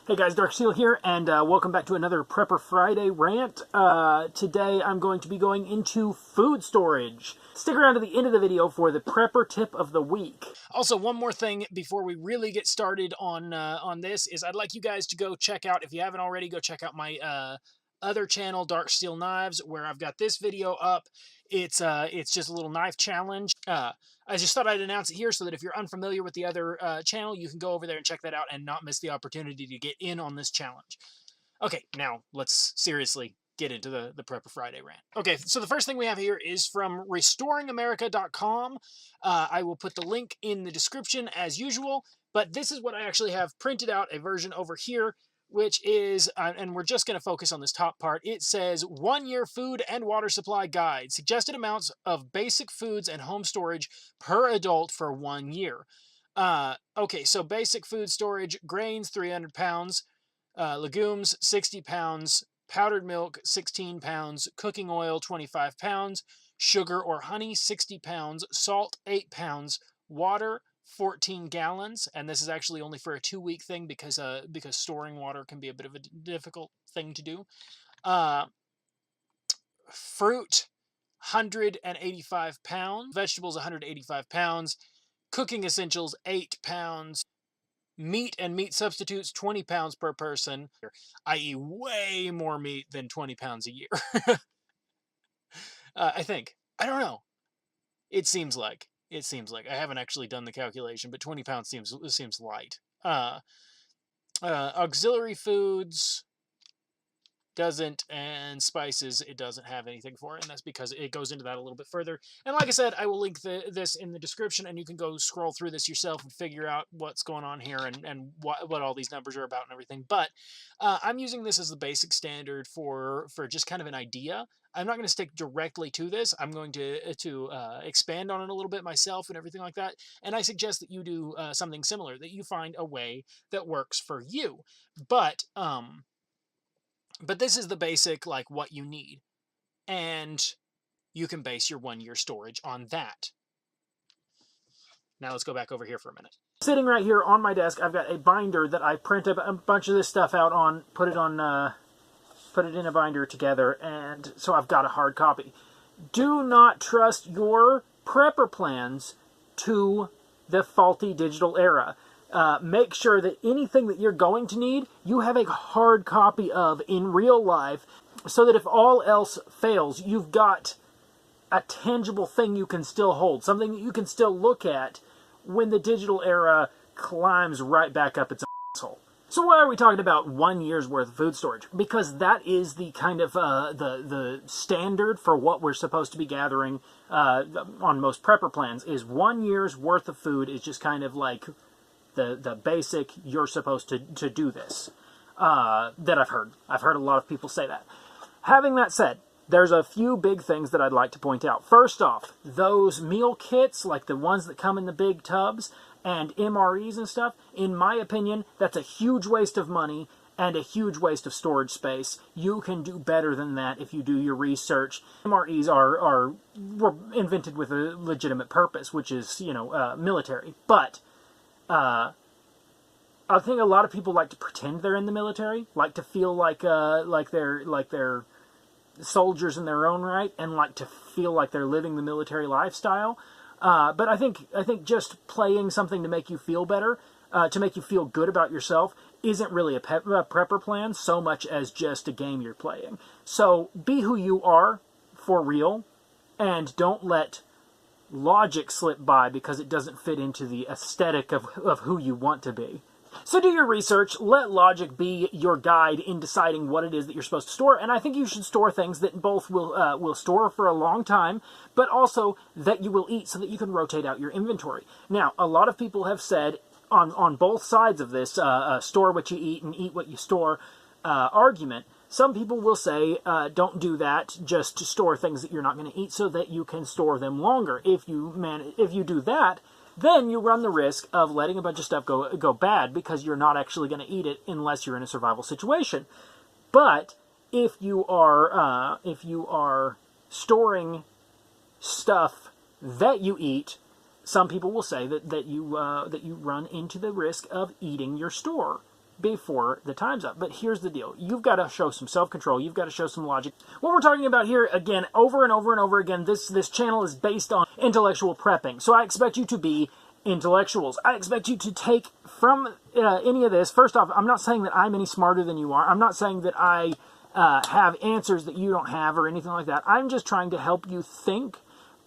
Hey guys, Darksteel here, and welcome back to another Prepper Friday rant. Today I'm going to be going into food storage. Stick around to the end of the video for the Prepper tip of the week. Also, one more thing before we really get started on this is I'd like you guys to go check out, if you haven't already, go check out my other channel, Darksteel Knives, where I've got this video up. It's just a little knife challenge. I just thought I'd announce it here so that if you're unfamiliar with the other channel, you can go over there and check that out and not miss the opportunity to get in on this challenge. Okay, now let's seriously get into the Prepper Friday rant. Okay, so the first thing we have here is from restoringamerica.com. I will put the link in the description as usual, but this is what I actually have printed out, a version over here, which is, and we're just going to focus on this top part. It says 1-year food and water supply guide, suggested amounts of basic foods and home storage per adult for 1 year. Okay, so basic food storage: grains 300 pounds, legumes 60 pounds, powdered milk 16 pounds, cooking oil 25 pounds, sugar or honey 60 pounds, salt 8 pounds, water 14 gallons, and this is actually only for a 2-week thing because storing water can be a bit of a difficult thing to do. Fruit 185 pounds, vegetables 185 pounds, cooking essentials 8 pounds, meat and meat substitutes 20 pounds per person. I eat way more meat than 20 pounds a year. I think. I don't know. It seems like. I haven't actually done the calculation, but 20 pounds seems light. Auxiliary foods doesn't, and spices, it doesn't have anything for it, and that's because it goes into that a little bit further. And like I said, I will link this in the description, and you can go scroll through this yourself and figure out what's going on here and what all these numbers are about and everything. But I'm using this as the basic standard for just kind of an idea. I'm not going to stick directly to this. I'm going to expand on it a little bit myself and everything like that. And I suggest that you do something similar, that you find a way that works for you. But this is the basic, like, what you need. And you can base your 1-year storage on that. Now let's go back over here for a minute. Sitting right here on my desk, I've got a binder that I printed a bunch of this stuff out on, put it in a binder together, and so I've got a hard copy. Do not trust your prepper plans to the faulty digital era. Make sure that anything that you're going to need, you have a hard copy of in real life, so that if all else fails, you've got a tangible thing you can still hold, something that you can still look at when the digital era climbs right back up its asshole. So why are we talking about 1 year's worth of food storage? Because that is the kind of the standard for what we're supposed to be gathering on most prepper plans. Is 1 year's worth of food is just kind of like the basic, you're supposed to do this, that I've heard. I've heard a lot of people say that. Having that said, there's a few big things that I'd like to point out. First off, those meal kits, like the ones that come in the big tubs, and MREs and stuff, in my opinion, that's a huge waste of money and a huge waste of storage space. You can do better than that if you do your research. MREs were invented with a legitimate purpose, which is, military. But I think a lot of people like to pretend they're in the military, like to feel like they're soldiers in their own right, and like to feel like they're living the military lifestyle. But I think just playing something to make you feel better, to make you feel good about yourself, isn't really a prepper plan so much as just a game you're playing. So be who you are for real, and don't let logic slip by because it doesn't fit into the aesthetic of who you want to be. So do your research, let logic be your guide in deciding what it is that you're supposed to store, and I think you should store things that both will store for a long time, but also that you will eat so that you can rotate out your inventory. Now, a lot of people have said on both sides of this store what you eat and eat what you store argument. Some people will say, don't do that, just to store things that you're not going to eat so that you can store them longer. If you do that, then you run the risk of letting a bunch of stuff go bad because you're not actually going to eat it unless you're in a survival situation. But if you are storing stuff that you eat, some people will say that you run into the risk of eating your store. before the time's up. But here's the deal. You've got to show some self-control. You've got to show some logic. What we're talking about here, again, over and over and over again, this channel is based on intellectual prepping. So I expect you to be intellectuals. I expect you to take from any of this. First off, I'm not saying that I'm any smarter than you are. I'm not saying that I have answers that you don't have or anything like that. I'm just trying to help you think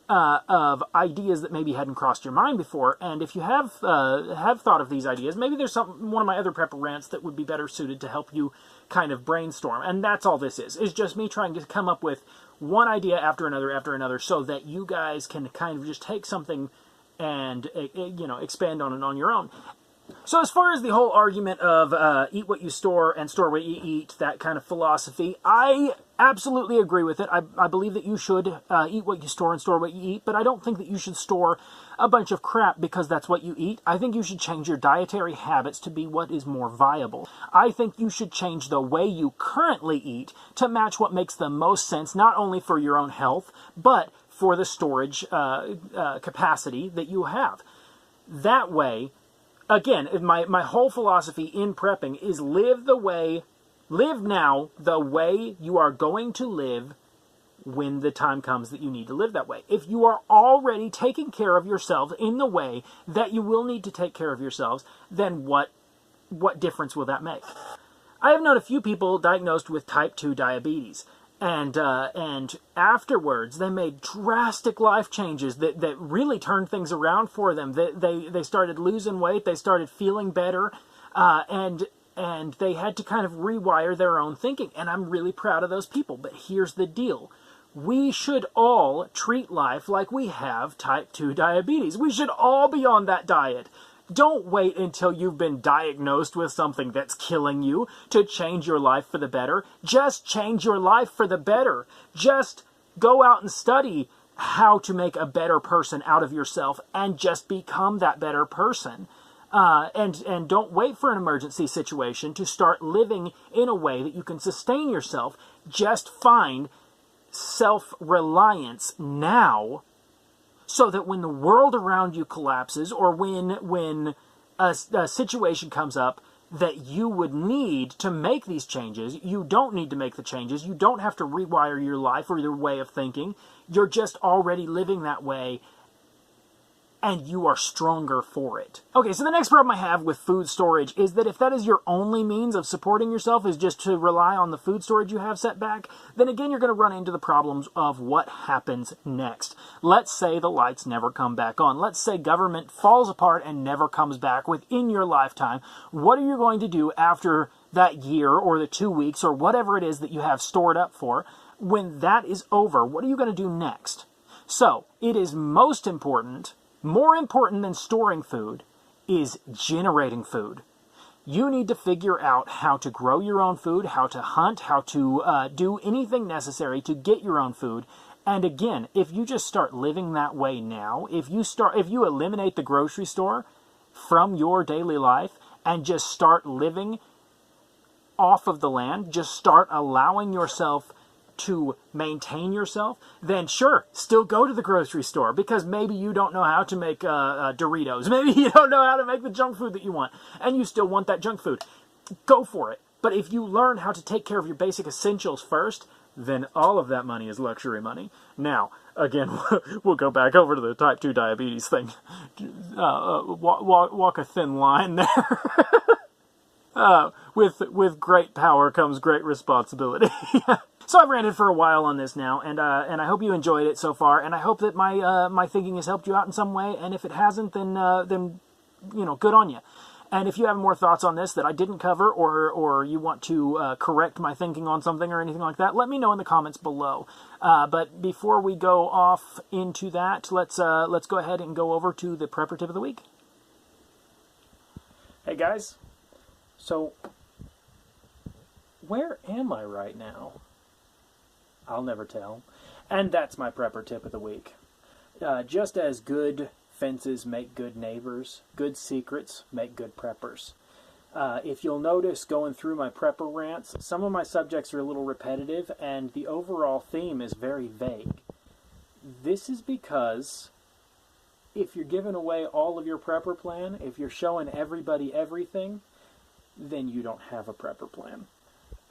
of ideas that maybe hadn't crossed your mind before. And if you have thought of these ideas, maybe there's one of my other Prepper Rants that would be better suited to help you kind of brainstorm. And that's all this is just me trying to come up with one idea after another so that you guys can kind of just take something and, you know, expand on it on your own. So as far as the whole argument of eat what you store and store what you eat, that kind of philosophy, I absolutely agree with it. I believe that you should eat what you store and store what you eat, but I don't think that you should store a bunch of crap because that's what you eat. I think you should change your dietary habits to be what is more viable. I think you should change the way you currently eat to match what makes the most sense, not only for your own health, but for the storage capacity that you have. That way, again, my whole philosophy in prepping is live now the way you are going to live when the time comes that you need to live that way. If you are already taking care of yourselves in the way that you will need to take care of yourselves, then what difference will that make? I have known a few people diagnosed with type 2 diabetes. And afterwards, they made drastic life changes that really turned things around for them. They started losing weight, they started feeling better, and they had to kind of rewire their own thinking. And I'm really proud of those people. But here's the deal. We should all treat life like we have type 2 diabetes. We should all be on that diet. Don't wait until you've been diagnosed with something that's killing you to change your life for the better. Just change your life for the better. Just go out and study how to make a better person out of yourself and just become that better person. And don't wait for an emergency situation to start living in a way that you can sustain yourself. Just find self-reliance now, so that when the world around you collapses, or when a situation comes up that you would need to make these changes, you don't need to make the changes. You don't have to rewire your life or your way of thinking. You're just already living that way, and you are stronger for it. Okay, so the next problem I have with food storage is that if that is your only means of supporting yourself, is just to rely on the food storage you have set back, then again you're going to run into the problems of what happens next. Let's say the lights never come back on. Let's say government falls apart and never comes back within your lifetime. What are you going to do after that year or the 2 weeks or whatever it is that you have stored up for? When that is over, what are you going to do next? So, it is most important, more important than storing food, is generating food. You need to figure out how to grow your own food, how to hunt, how to do anything necessary to get your own food. And again, if you just start living that way now, if you eliminate the grocery store from your daily life and just start living off of the land, just start allowing yourself to maintain yourself, then sure, still go to the grocery store, because maybe you don't know how to make Doritos. Maybe you don't know how to make the junk food that you want, and you still want that junk food. Go for it. But if you learn how to take care of your basic essentials first, then all of that money is luxury money. Now, again, we'll go back over to the type 2 diabetes thing. Walk a thin line there. With great power comes great responsibility. So I've ranted for a while on this now, and I hope you enjoyed it so far, and I hope that my thinking has helped you out in some way. And if it hasn't, then you know, good on you. And if you have more thoughts on this that I didn't cover, or you want to correct my thinking on something or anything like that, let me know in the comments below. But before we go off into that, let's go ahead and go over to the Prepper Tip of the Week. Hey guys, so where am I right now? I'll never tell. And that's my Prepper Tip of the Week. Just as good fences make good neighbors, good secrets make good preppers. If you'll notice, going through my Prepper Rants, some of my subjects are a little repetitive, and the overall theme is very vague. This is because if you're giving away all of your prepper plan, if you're showing everybody everything, then you don't have a prepper plan.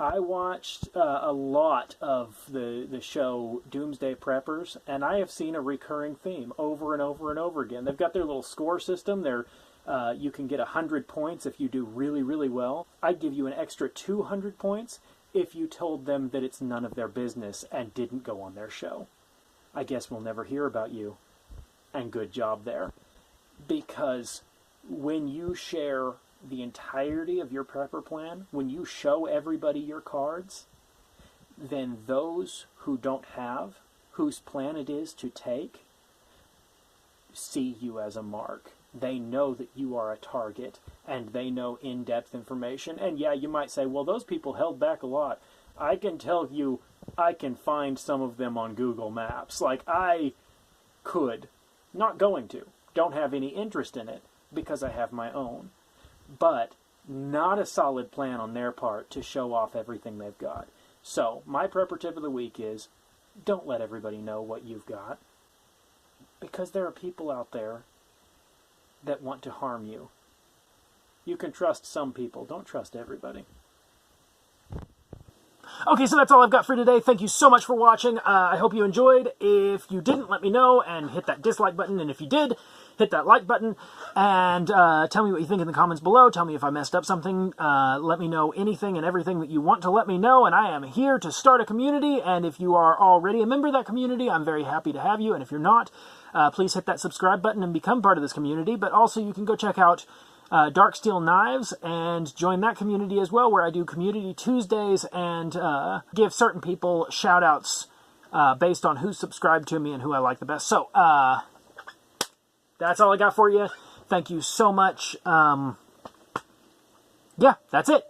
I watched a lot of the show Doomsday Preppers, and I have seen a recurring theme over and over and over again. They've got their little score system. You can get 100 points if you do really, really well. I'd give you an extra 200 points if you told them that it's none of their business and didn't go on their show. I guess we'll never hear about you, and good job there. Because when you share the entirety of your prepper plan, when you show everybody your cards, then those who don't have, whose plan it is to take, see you as a mark. They know that you are a target, and they know in-depth information. And yeah, you might say, well, those people held back a lot. I can tell you, I can find some of them on Google Maps. Like, I could. Not going to. Don't have any interest in it, because I have my own. But not a solid plan on their part to show off everything they've got. So, my prepper tip of the week is, don't let everybody know what you've got. Because there are people out there that want to harm you. You can trust some people. Don't trust everybody. Okay, so that's all I've got for today. Thank you so much for watching. I hope you enjoyed. If you didn't, let me know and hit that dislike button. And if you did, hit that like button. And tell me what you think in the comments below. Tell me if I messed up something. Let me know anything and everything that you want to let me know. And I am here to start a community. And if you are already a member of that community, I'm very happy to have you. And if you're not, please hit that subscribe button and become part of this community. But also you can go check out Dark Steel Knives and join that community as well, where I do Community Tuesdays and give certain people shout outs based on who subscribed to me and who I like the best. So that's all I got for you. Thank you so much. Yeah, that's it.